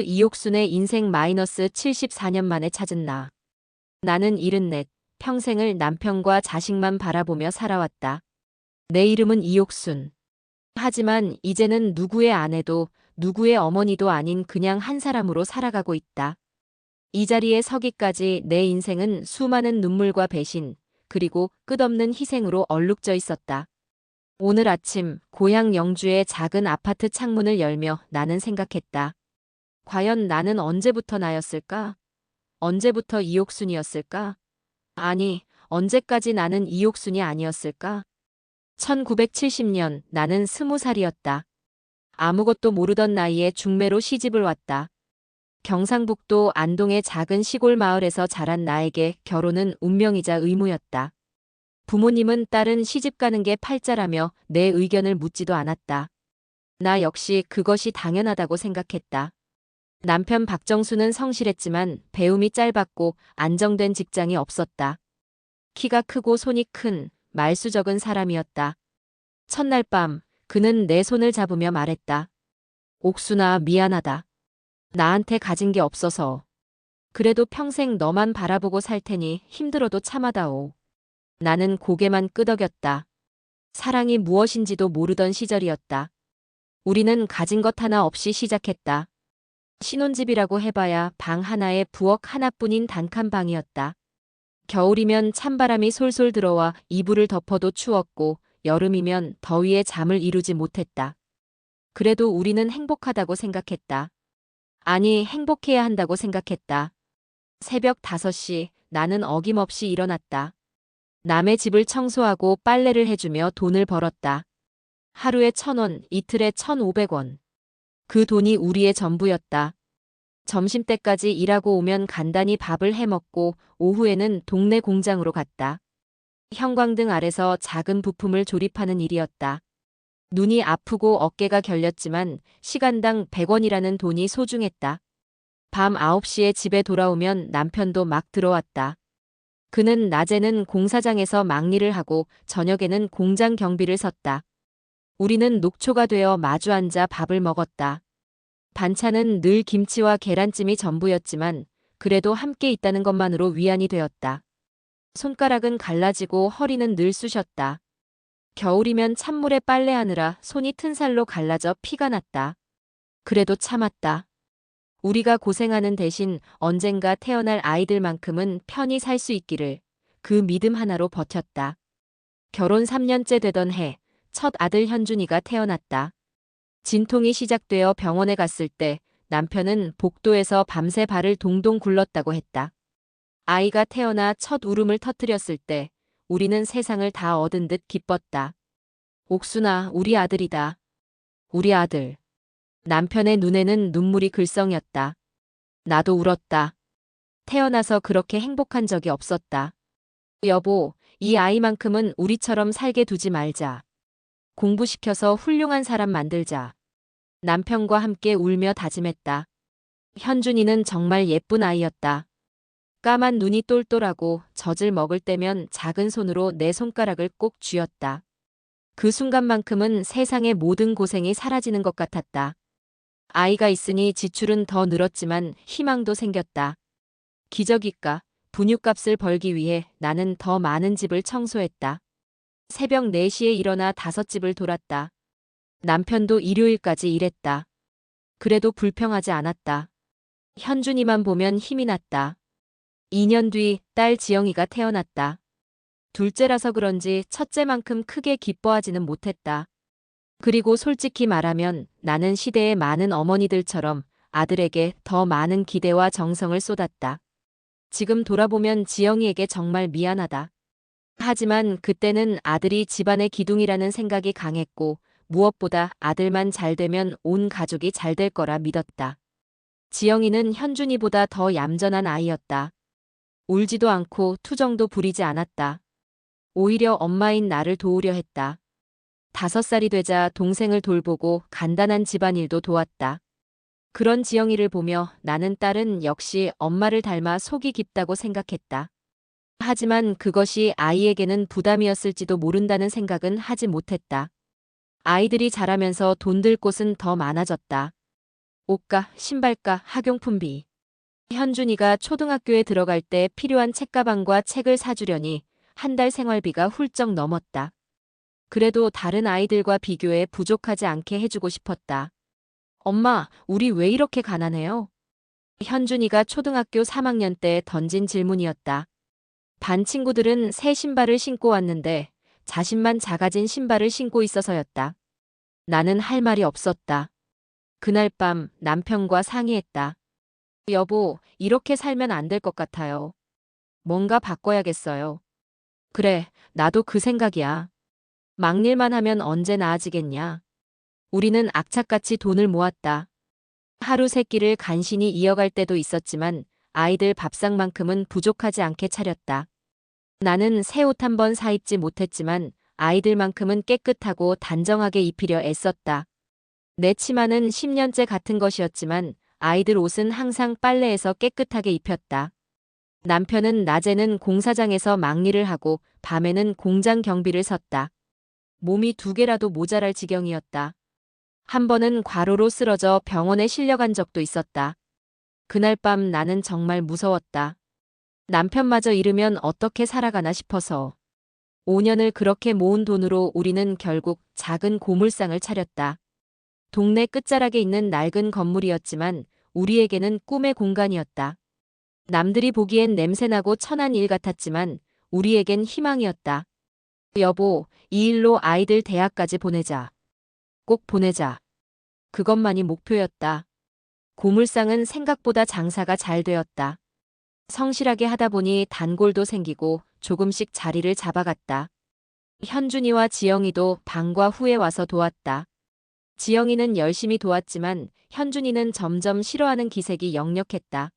이옥순의 인생 마이너스 74년 만에 찾은 나. 나는 74, 평생을 남편과 자식만 바라보며 살아왔다. 내 이름은 이옥순. 하지만 이제는 누구의 아내도 누구의 어머니도 아닌 그냥 한 사람으로 살아가고 있다. 이 자리에 서기까지 내 인생은 수많은 눈물과 배신, 그리고 끝없는 희생으로 얼룩져 있었다. 오늘 아침 고향 영주의 작은 아파트 창문을 열며 나는 생각했다. 과연 나는 언제부터 나였을까? 언제부터 이옥순이었을까? 아니, 언제까지 나는 이옥순이 아니었을까? 1970년 나는 20살이었다. 아무것도 모르던 나이에 중매로 시집을 왔다. 경상북도 안동의 작은 시골 마을에서 자란 나에게 결혼은 운명이자 의무였다. 부모님은 딸은 시집 가는 게 팔자라며 내 의견을 묻지도 않았다. 나 역시 그것이 당연하다고 생각했다. 남편 박정수는 성실했지만 배움이 짧았고 안정된 직장이 없었다. 키가 크고 손이 큰 말수 적은 사람이었다. 첫날 밤 그는 내 손을 잡으며 말했다. 옥순아, 미안하다. 나한테 가진 게 없어서. 그래도 평생 너만 바라보고 살 테니 힘들어도 참아다오. 나는 고개만 끄덕였다. 사랑이 무엇인지도 모르던 시절이었다. 우리는 가진 것 하나 없이 시작했다. 신혼집이라고 해봐야 방 하나에 부엌 하나뿐인 단칸 방이었다. 겨울이면 찬바람이 솔솔 들어와 이불을 덮어도 추웠고 여름이면 더위에 잠을 이루지 못했다. 그래도 우리는 행복하다고 생각했다. 아니, 행복해야 한다고 생각했다. 새벽 5시 나는 어김없이 일어났다. 남의 집을 청소하고 빨래를 해주며 돈을 벌었다. 하루에 1,000원, 이틀에 1,500원. 그 돈이 우리의 전부였다. 점심때까지 일하고 오면 간단히 밥을 해먹고 오후에는 동네 공장으로 갔다. 형광등 아래서 작은 부품을 조립하는 일이었다. 눈이 아프고 어깨가 결렸지만 시간당 100원이라는 돈이 소중했다. 밤 9시에 집에 돌아오면 남편도 막 들어왔다. 그는 낮에는 공사장에서 막일을 하고 저녁에는 공장 경비를 섰다. 우리는 녹초가 되어 마주 앉아 밥을 먹었다. 반찬은 늘 김치와 계란찜이 전부였지만 그래도 함께 있다는 것만으로 위안이 되었다. 손가락은 갈라지고 허리는 늘 쑤셨다. 겨울이면 찬물에 빨래하느라 손이 튼살로 갈라져 피가 났다. 그래도 참았다. 우리가 고생하는 대신 언젠가 태어날 아이들만큼은 편히 살 수 있기를 그 믿음 하나로 버텼다. 결혼 3년째 되던 해 첫 아들 현준이가 태어났다. 진통이 시작되어 병원에 갔을 때 남편은 복도에서 밤새 발을 동동 굴렀다고 했다. 아이가 태어나 첫 울음을 터뜨렸을 때 우리는 세상을 다 얻은 듯 기뻤다. 옥순아, 우리 아들이다. 우리 아들. 남편의 눈에는 눈물이 글썽였다. 나도 울었다. 태어나서 그렇게 행복한 적이 없었다. 여보, 이 아이만큼은 우리처럼 살게 두지 말자. 공부시켜서 훌륭한 사람 만들자. 남편과 함께 울며 다짐했다. 현준이는 정말 예쁜 아이였다. 까만 눈이 똘똘하고 젖을 먹을 때면 작은 손으로 내 손가락을 꼭 쥐었다. 그 순간만큼은 세상의 모든 고생이 사라지는 것 같았다. 아이가 있으니 지출은 더 늘었지만 희망도 생겼다. 기적일까? 분유값을 벌기 위해 나는 더 많은 집을 청소했다. 새벽 4시에 일어나 5집을 돌았다. 남편도 일요일까지 일했다. 그래도 불평하지 않았다. 현준이만 보면 힘이 났다. 2년 뒤 딸 지영이가 태어났다. 둘째라서 그런지 첫째만큼 크게 기뻐하지는 못했다. 그리고 솔직히 말하면 나는 시대의 많은 어머니들처럼 아들에게 더 많은 기대와 정성을 쏟았다. 지금 돌아보면 지영이에게 정말 미안하다. 하지만 그때는 아들이 집안의 기둥이라는 생각이 강했고 무엇보다 아들만 잘 되면 온 가족이 잘 될 거라 믿었다. 지영이는 현준이보다 더 얌전한 아이였다. 울지도 않고 투정도 부리지 않았다. 오히려 엄마인 나를 도우려 했다. 5살이 되자 동생을 돌보고 간단한 집안일도 도왔다. 그런 지영이를 보며 나는 딸은 역시 엄마를 닮아 속이 깊다고 생각했다. 하지만 그것이 아이에게는 부담이었을지도 모른다는 생각은 하지 못했다. 아이들이 자라면서 돈 들 곳은 더 많아졌다. 옷가, 신발가, 학용품비. 현준이가 초등학교에 들어갈 때 필요한 책가방과 책을 사주려니 한 달 생활비가 훌쩍 넘었다. 그래도 다른 아이들과 비교해 부족하지 않게 해주고 싶었다. 엄마, 우리 왜 이렇게 가난해요? 현준이가 초등학교 3학년 때 던진 질문이었다. 반 친구들은 새 신발을 신고 왔는데 자신만 작아진 신발을 신고 있어서였다. 나는 할 말이 없었다. 그날 밤 남편과 상의했다. 여보, 이렇게 살면 안 될 것 같아요. 뭔가 바꿔야겠어요. 그래, 나도 그 생각이야. 막일만 하면 언제 나아지겠냐. 우리는 악착같이 돈을 모았다. 하루 세 끼를 간신히 이어갈 때도 있었지만 아이들 밥상만큼은 부족하지 않게 차렸다. 나는 새 옷 한 번 사입지 못했지만 아이들만큼은 깨끗하고 단정하게 입히려 애썼다. 내 치마는 10년째 같은 것이었지만 아이들 옷은 항상 빨래해서 깨끗하게 입혔다. 남편은 낮에는 공사장에서 막일을 하고 밤에는 공장 경비를 섰다. 몸이 두 개라도 모자랄 지경이었다. 한 번은 과로로 쓰러져 병원에 실려간 적도 있었다. 그날 밤 나는 정말 무서웠다. 남편마저 잃으면 어떻게 살아가나 싶어서. 5년을 그렇게 모은 돈으로 우리는 결국 작은 고물상을 차렸다. 동네 끝자락에 있는 낡은 건물이었지만 우리에게는 꿈의 공간이었다. 남들이 보기엔 냄새나고 천한 일 같았지만 우리에겐 희망이었다. 여보, 이 일로 아이들 대학까지 보내자. 꼭 보내자. 그것만이 목표였다. 고물상은 생각보다 장사가 잘 되었다. 성실하게 하다 보니 단골도 생기고 조금씩 자리를 잡아갔다. 현준이와 지영이도 방과 후에 와서 도왔다. 지영이는 열심히 도왔지만 현준이는 점점 싫어하는 기색이 역력했다.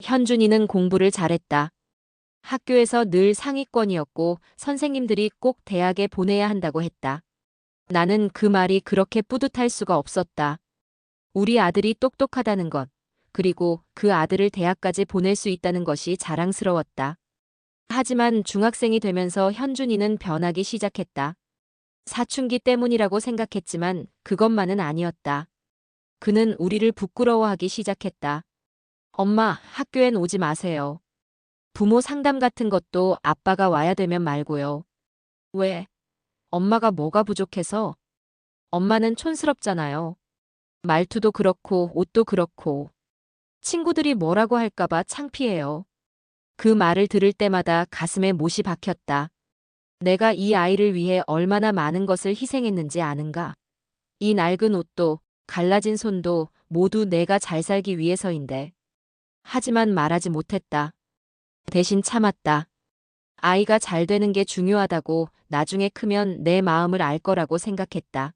현준이는 공부를 잘했다. 학교에서 늘 상위권이었고 선생님들이 꼭 대학에 보내야 한다고 했다. 나는 그 말이 그렇게 뿌듯할 수가 없었다. 우리 아들이 똑똑하다는 것, 그리고 그 아들을 대학까지 보낼 수 있다는 것이 자랑스러웠다. 하지만 중학생이 되면서 현준이는 변하기 시작했다. 사춘기 때문이라고 생각했지만 그것만은 아니었다. 그는 우리를 부끄러워하기 시작했다. 엄마, 학교엔 오지 마세요. 부모 상담 같은 것도 아빠가 와야 되면 말고요. 왜? 엄마가 뭐가 부족해서? 엄마는 촌스럽잖아요. 말투도 그렇고 옷도 그렇고. 친구들이 뭐라고 할까봐 창피해요. 그 말을 들을 때마다 가슴에 못이 박혔다. 내가 이 아이를 위해 얼마나 많은 것을 희생했는지 아는가? 이 낡은 옷도, 갈라진 손도 모두 내가 잘 살기 위해서인데. 하지만 말하지 못했다. 대신 참았다. 아이가 잘 되는 게 중요하다고 나중에 크면 내 마음을 알 거라고 생각했다.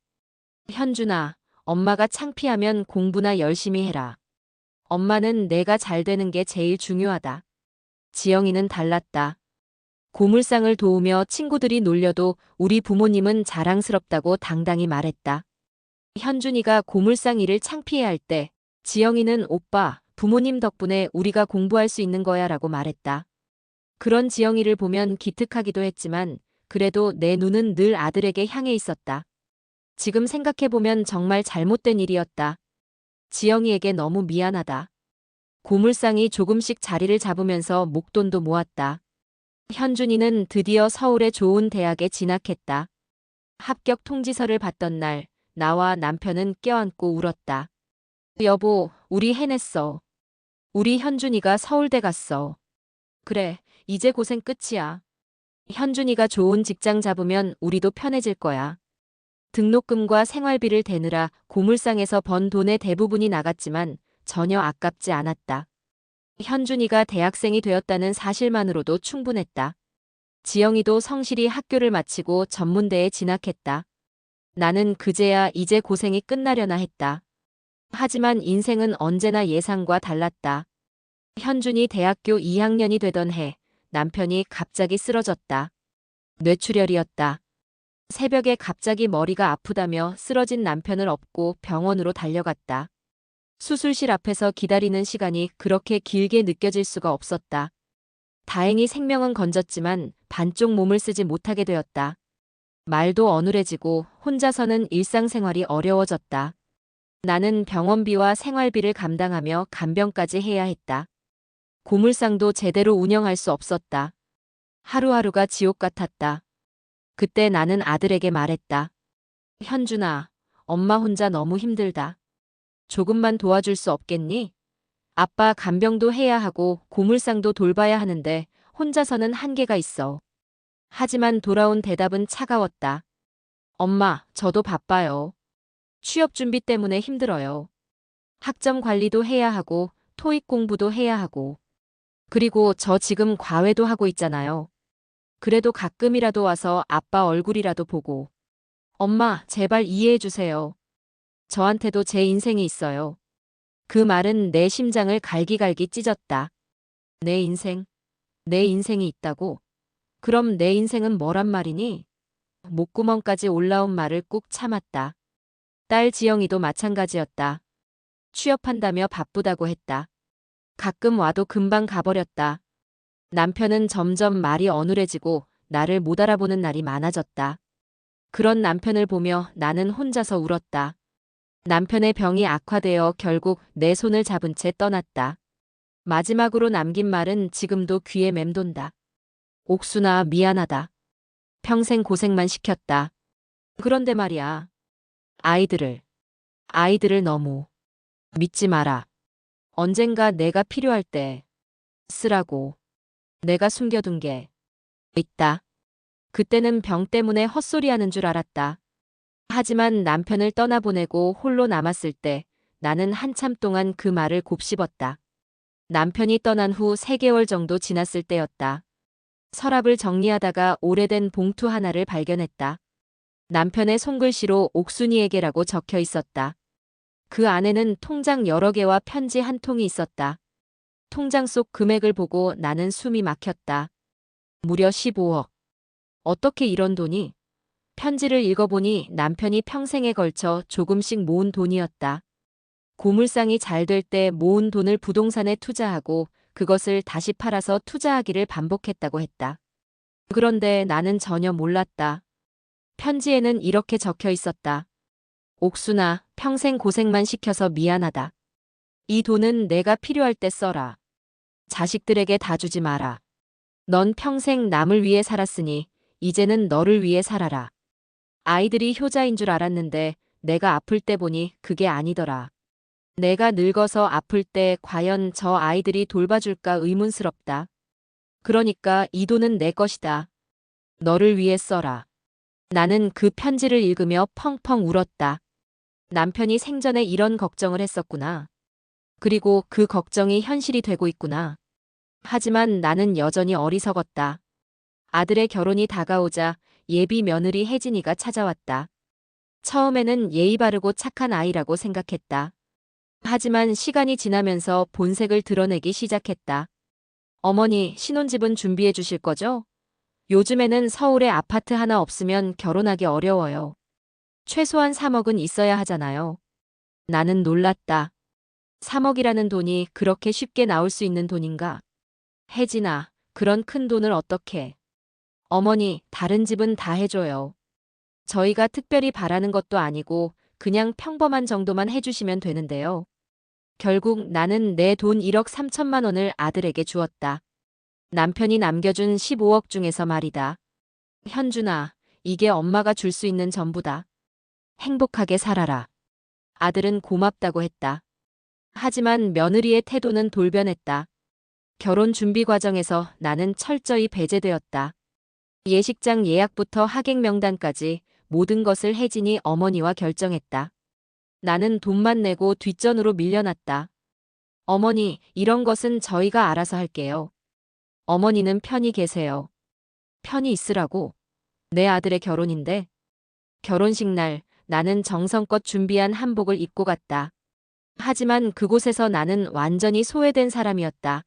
현준아, 엄마가 창피하면 공부나 열심히 해라. 엄마는 내가 잘 되는 게 제일 중요하다. 지영이는 달랐다. 고물상을 도우며 친구들이 놀려도 우리 부모님은 자랑스럽다고 당당히 말했다. 현준이가 고물상 일을 창피해할 때 지영이는 오빠, 부모님 덕분에 우리가 공부할 수 있는 거야 라고 말했다. 그런 지영이를 보면 기특하기도 했지만 그래도 내 눈은 늘 아들에게 향해 있었다. 지금 생각해보면 정말 잘못된 일이었다. 지영이에게 너무 미안하다. 고물상이 조금씩 자리를 잡으면서 목돈도 모았다. 현준이는 드디어 서울의 좋은 대학에 진학했다. 합격 통지서를 받던 날 나와 남편은 껴안고 울었다. 여보, 우리 해냈어. 우리 현준이가 서울대 갔어. 그래, 이제 고생 끝이야. 현준이가 좋은 직장 잡으면 우리도 편해질 거야. 등록금과 생활비를 대느라 고물상에서 번 돈의 대부분이 나갔지만 전혀 아깝지 않았다. 현준이가 대학생이 되었다는 사실만으로도 충분했다. 지영이도 성실히 학교를 마치고 전문대에 진학했다. 나는 그제야 이제 고생이 끝나려나 했다. 하지만 인생은 언제나 예상과 달랐다. 현준이 대학교 2학년이 되던 해 남편이 갑자기 쓰러졌다. 뇌출혈이었다. 새벽에 갑자기 머리가 아프다며 쓰러진 남편을 업고 병원으로 달려갔다. 수술실 앞에서 기다리는 시간이 그렇게 길게 느껴질 수가 없었다. 다행히 생명은 건졌지만 반쪽 몸을 쓰지 못하게 되었다. 말도 어눌해지고 혼자서는 일상생활이 어려워졌다. 나는 병원비와 생활비를 감당하며 간병까지 해야 했다. 고물상도 제대로 운영할 수 없었다. 하루하루가 지옥 같았다. 그때 나는 아들에게 말했다. 현준아, 엄마 혼자 너무 힘들다. 조금만 도와줄 수 없겠니? 아빠 간병도 해야 하고 고물상도 돌봐야 하는데 혼자서는 한계가 있어. 하지만 돌아온 대답은 차가웠다. 엄마, 저도 바빠요. 취업 준비 때문에 힘들어요. 학점 관리도 해야 하고 토익 공부도 해야 하고. 그리고 저 지금 과외도 하고 있잖아요. 그래도 가끔이라도 와서 아빠 얼굴이라도 보고. 엄마, 제발 이해해 주세요. 저한테도 제 인생이 있어요. 그 말은 내 심장을 갈기갈기 찢었다. 내 인생? 내 인생이 있다고? 그럼 내 인생은 뭐란 말이니? 목구멍까지 올라온 말을 꾹 참았다. 딸 지영이도 마찬가지였다. 취업한다며 바쁘다고 했다. 가끔 와도 금방 가버렸다. 남편은 점점 말이 어눌해지고 나를 못 알아보는 날이 많아졌다. 그런 남편을 보며 나는 혼자서 울었다. 남편의 병이 악화되어 결국 내 손을 잡은 채 떠났다. 마지막으로 남긴 말은 지금도 귀에 맴돈다. 옥순아, 미안하다. 평생 고생만 시켰다. 그런데 말이야. 아이들을 너무 믿지 마라. 언젠가 내가 필요할 때 쓰라고. 내가 숨겨둔 게 있다. 그때는 병 때문에 헛소리하는 줄 알았다. 하지만 남편을 떠나보내고 홀로 남았을 때 나는 한참 동안 그 말을 곱씹었다. 남편이 떠난 후 3개월 정도 지났을 때였다. 서랍을 정리하다가 오래된 봉투 하나를 발견했다. 남편의 손글씨로 옥순이에게라고 적혀 있었다. 그 안에는 통장 여러 개와 편지 한 통이 있었다. 통장 속 금액을 보고 나는 숨이 막혔다. 무려 15억. 어떻게 이런 돈이? 편지를 읽어보니 남편이 평생에 걸쳐 조금씩 모은 돈이었다. 고물상이 잘 될 때 모은 돈을 부동산에 투자하고 그것을 다시 팔아서 투자하기를 반복했다고 했다. 그런데 나는 전혀 몰랐다. 편지에는 이렇게 적혀 있었다. 옥순아, 평생 고생만 시켜서 미안하다. 이 돈은 내가 필요할 때 써라. 자식들에게 다 주지 마라. 넌 평생 남을 위해 살았으니 이제는 너를 위해 살아라. 아이들이 효자인 줄 알았는데 내가 아플 때 보니 그게 아니더라. 내가 늙어서 아플 때 과연 저 아이들이 돌봐줄까 의문스럽다. 그러니까 이 돈은 내 것이다. 너를 위해 써라. 나는 그 편지를 읽으며 펑펑 울었다. 남편이 생전에 이런 걱정을 했었구나. 그리고 그 걱정이 현실이 되고 있구나. 하지만 나는 여전히 어리석었다. 아들의 결혼이 다가오자 예비 며느리 혜진이가 찾아왔다. 처음에는 예의 바르고 착한 아이라고 생각했다. 하지만 시간이 지나면서 본색을 드러내기 시작했다. 어머니, 신혼집은 준비해 주실 거죠? 요즘에는 서울에 아파트 하나 없으면 결혼하기 어려워요. 최소한 3억은 있어야 하잖아요. 나는 놀랐다. 3억이라는 돈이 그렇게 쉽게 나올 수 있는 돈인가? 혜진아, 그런 큰 돈을 어떻게? 어머니, 다른 집은 다 해줘요. 저희가 특별히 바라는 것도 아니고 그냥 평범한 정도만 해주시면 되는데요. 결국 나는 내 돈 1억 3천만 원을 아들에게 주었다. 남편이 남겨준 15억 중에서 말이다. 현준아, 이게 엄마가 줄 수 있는 전부다. 행복하게 살아라. 아들은 고맙다고 했다. 하지만 며느리의 태도는 돌변했다. 결혼 준비 과정에서 나는 철저히 배제되었다. 예식장 예약부터 하객 명단까지 모든 것을 혜진이 어머니와 결정했다. 나는 돈만 내고 뒷전으로 밀려났다. 어머니, 이런 것은 저희가 알아서 할게요. 어머니는 편히 계세요. 편히 있으라고. 내 아들의 결혼인데. 결혼식 날 나는 정성껏 준비한 한복을 입고 갔다. 하지만 그곳에서 나는 완전히 소외된 사람이었다.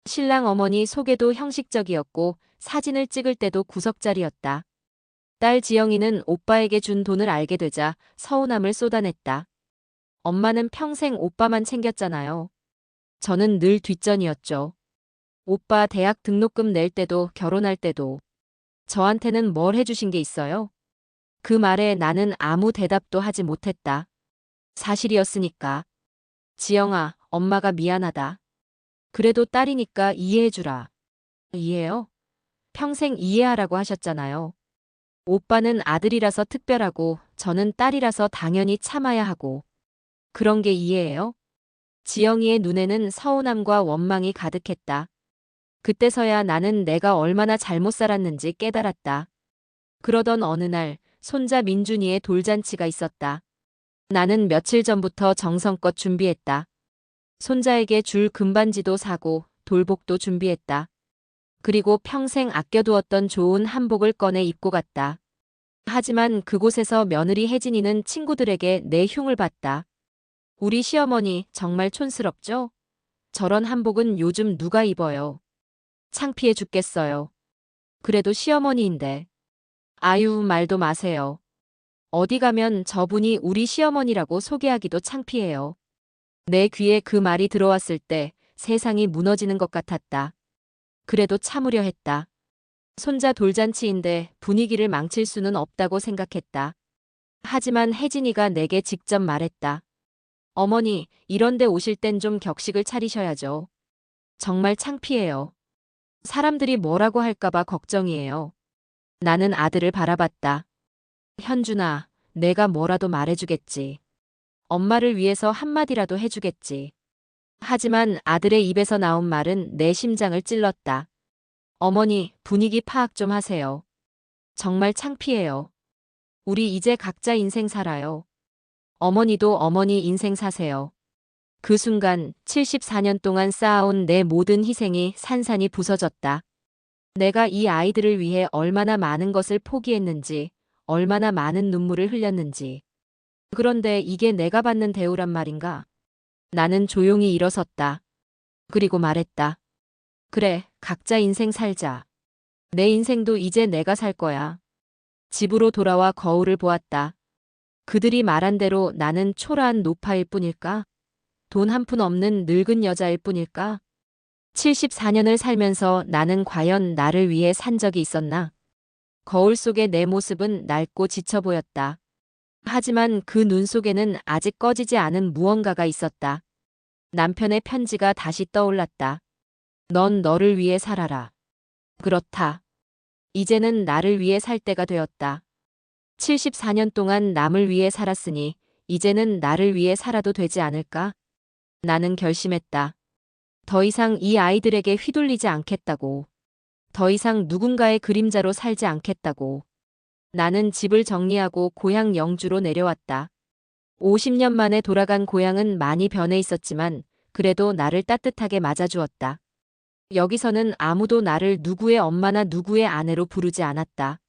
신랑 어머니 소개도 형식적이었고 사진을 찍을 때도 구석자리였다. 딸 지영이는 오빠에게 준 돈을 알게 되자 서운함을 쏟아냈다. 엄마는 평생 오빠만 챙겼잖아요. 저는 늘 뒷전이었죠. 오빠 대학 등록금 낼 때도 결혼할 때도 저한테는 뭘 해주신 게 있어요? 그 말에 나는 아무 대답도 하지 못했다. 사실이었으니까. 지영아, 엄마가 미안하다. 그래도 딸이니까 이해해주라. 이해요? 평생 이해하라고 하셨잖아요. 오빠는 아들이라서 특별하고 저는 딸이라서 당연히 참아야 하고. 그런 게 이해예요? 지영이의 눈에는 서운함과 원망이 가득했다. 그때서야 나는 내가 얼마나 잘못 살았는지 깨달았다. 그러던 어느 날 손자 민준이의 돌잔치가 있었다. 나는 며칠 전부터 정성껏 준비했다. 손자에게 줄 금반지도 사고 돌복도 준비했다. 그리고 평생 아껴두었던 좋은 한복을 꺼내 입고 갔다. 하지만 그곳에서 며느리 혜진이는 친구들에게 내 흉을 봤다. 우리 시어머니 정말 촌스럽죠? 저런 한복은 요즘 누가 입어요? 창피해 죽겠어요. 그래도 시어머니인데. 아유, 말도 마세요. 어디 가면 저분이 우리 시어머니라고 소개하기도 창피해요. 내 귀에 그 말이 들어왔을 때 세상이 무너지는 것 같았다. 그래도 참으려 했다. 손자 돌잔치인데 분위기를 망칠 수는 없다고 생각했다. 하지만 혜진이가 내게 직접 말했다. 어머니, 이런데 오실 땐 좀 격식을 차리셔야죠. 정말 창피해요. 사람들이 뭐라고 할까봐 걱정이에요. 나는 아들을 바라봤다. 현준아, 내가 뭐라도 말해주겠지. 엄마를 위해서 한마디라도 해주겠지. 하지만 아들의 입에서 나온 말은 내 심장을 찔렀다. 어머니, 분위기 파악 좀 하세요. 정말 창피해요. 우리 이제 각자 인생 살아요. 어머니도 어머니 인생 사세요. 그 순간 74년 동안 쌓아온 내 모든 희생이 산산이 부서졌다. 내가 이 아이들을 위해 얼마나 많은 것을 포기했는지, 얼마나 많은 눈물을 흘렸는지. 그런데 이게 내가 받는 대우란 말인가? 나는 조용히 일어섰다. 그리고 말했다. 그래, 각자 인생 살자. 내 인생도 이제 내가 살 거야. 집으로 돌아와 거울을 보았다. 그들이 말한 대로 나는 초라한 노파일 뿐일까? 돈 한 푼 없는 늙은 여자일 뿐일까? 74년을 살면서 나는 과연 나를 위해 산 적이 있었나? 거울 속의 내 모습은 낡고 지쳐 보였다. 하지만 그 눈 속에는 아직 꺼지지 않은 무언가가 있었다. 남편의 편지가 다시 떠올랐다. 넌 너를 위해 살아라. 그렇다. 이제는 나를 위해 살 때가 되었다. 74년 동안 남을 위해 살았으니 이제는 나를 위해 살아도 되지 않을까? 나는 결심했다. 더 이상 이 아이들에게 휘둘리지 않겠다고. 더 이상 누군가의 그림자로 살지 않겠다고. 나는 집을 정리하고 고향 영주로 내려왔다. 50년 만에 돌아간 고향은 많이 변해 있었지만 그래도 나를 따뜻하게 맞아주었다. 여기서는 아무도 나를 누구의 엄마나 누구의 아내로 부르지 않았다.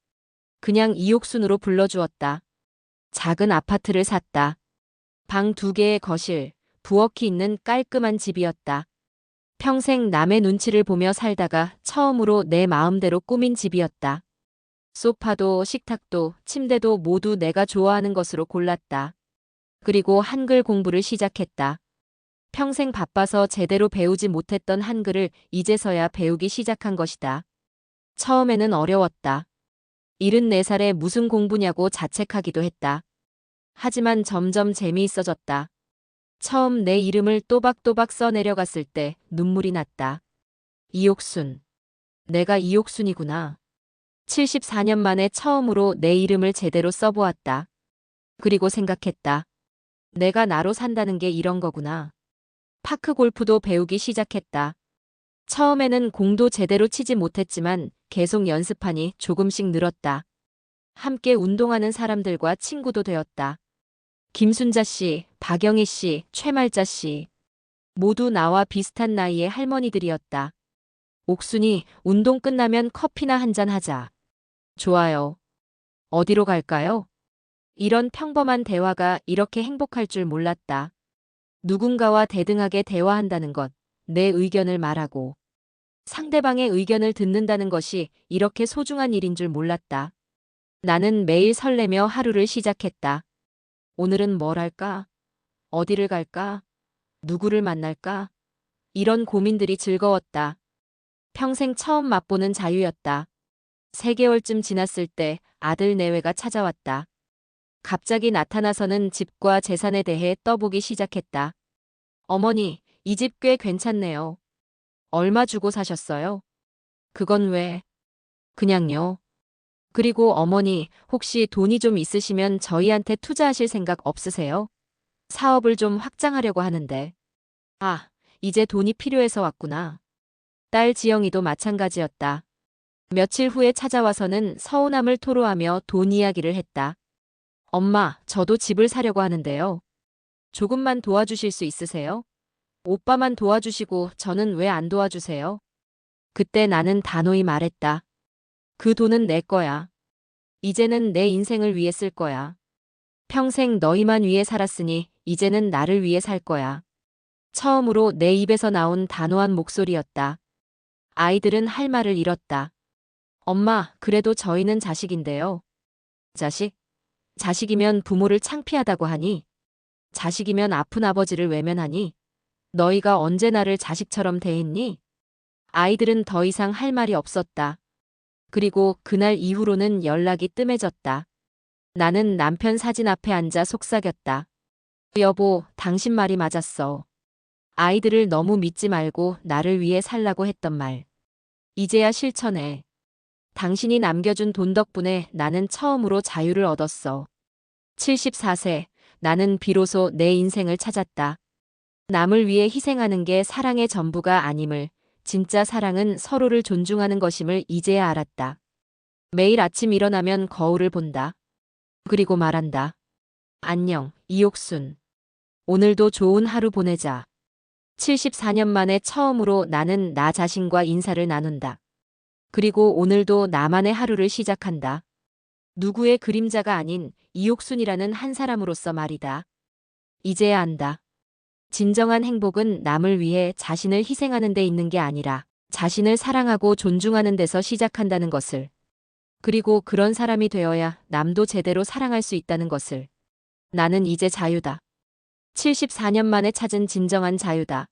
그냥 이옥순으로 불러주었다. 작은 아파트를 샀다. 방 2개의 거실, 부엌이 있는 깔끔한 집이었다. 평생 남의 눈치를 보며 살다가 처음으로 내 마음대로 꾸민 집이었다. 소파도 식탁도 침대도 모두 내가 좋아하는 것으로 골랐다. 그리고 한글 공부를 시작했다. 평생 바빠서 제대로 배우지 못했던 한글을 이제서야 배우기 시작한 것이다. 처음에는 어려웠다. 74살에 무슨 공부냐고 자책하기도 했다. 하지만 점점 재미있어졌다. 처음 내 이름을 또박또박 써내려갔을 때 눈물이 났다. 이옥순. 내가 이옥순이구나. 74년 만에 처음으로 내 이름을 제대로 써보았다. 그리고 생각했다. 내가 나로 산다는 게 이런 거구나. 파크 골프도 배우기 시작했다. 처음에는 공도 제대로 치지 못했지만 계속 연습하니 조금씩 늘었다. 함께 운동하는 사람들과 친구도 되었다. 김순자 씨, 박영희 씨, 최말자 씨. 모두 나와 비슷한 나이의 할머니들이었다. 옥순이, 운동 끝나면 커피나 한잔 하자. 좋아요. 어디로 갈까요? 이런 평범한 대화가 이렇게 행복할 줄 몰랐다. 누군가와 대등하게 대화한다는 것, 내 의견을 말하고 상대방의 의견을 듣는다는 것이 이렇게 소중한 일인 줄 몰랐다. 나는 매일 설레며 하루를 시작했다. 오늘은 뭘 할까? 어디를 갈까? 누구를 만날까? 이런 고민들이 즐거웠다. 평생 처음 맛보는 자유였다. 3개월쯤 지났을 때 아들 내외가 찾아왔다. 갑자기 나타나서는 집과 재산에 대해 떠보기 시작했다. 어머니, 이 집 꽤 괜찮네요. 얼마 주고 사셨어요? 그건 왜? 그냥요. 그리고 어머니, 혹시 돈이 좀 있으시면 저희한테 투자하실 생각 없으세요? 사업을 좀 확장하려고 하는데. 아, 이제 돈이 필요해서 왔구나. 딸 지영이도 마찬가지였다. 며칠 후에 찾아와서는 서운함을 토로하며 돈 이야기를 했다. 엄마, 저도 집을 사려고 하는데요. 조금만 도와주실 수 있으세요? 오빠만 도와주시고 저는 왜 안 도와주세요? 그때 나는 단호히 말했다. 그 돈은 내 거야. 이제는 내 인생을 위해 쓸 거야. 평생 너희만 위해 살았으니 이제는 나를 위해 살 거야. 처음으로 내 입에서 나온 단호한 목소리였다. 아이들은 할 말을 잃었다. 엄마, 그래도 저희는 자식인데요. 자식? 자식이면 부모를 창피하다고 하니? 자식이면 아픈 아버지를 외면하니? 너희가 언제 나를 자식처럼 대했니? 아이들은 더 이상 할 말이 없었다. 그리고 그날 이후로는 연락이 뜸해졌다. 나는 남편 사진 앞에 앉아 속삭였다. 여보, 당신 말이 맞았어. 아이들을 너무 믿지 말고 나를 위해 살라고 했던 말. 이제야 실천해. 당신이 남겨준 돈 덕분에 나는 처음으로 자유를 얻었어. 74세, 나는 비로소 내 인생을 찾았다. 남을 위해 희생하는 게 사랑의 전부가 아님을, 진짜 사랑은 서로를 존중하는 것임을 이제야 알았다. 매일 아침 일어나면 거울을 본다. 그리고 말한다. 안녕, 이옥순. 오늘도 좋은 하루 보내자. 74년 만에 처음으로 나는 나 자신과 인사를 나눈다. 그리고 오늘도 나만의 하루를 시작한다. 누구의 그림자가 아닌 이옥순이라는 한 사람으로서 말이다. 이제야 안다. 진정한 행복은 남을 위해 자신을 희생하는 데 있는 게 아니라 자신을 사랑하고 존중하는 데서 시작한다는 것을. 그리고 그런 사람이 되어야 남도 제대로 사랑할 수 있다는 것을. 나는 이제 자유다. 74년 만에 찾은 진정한 자유다.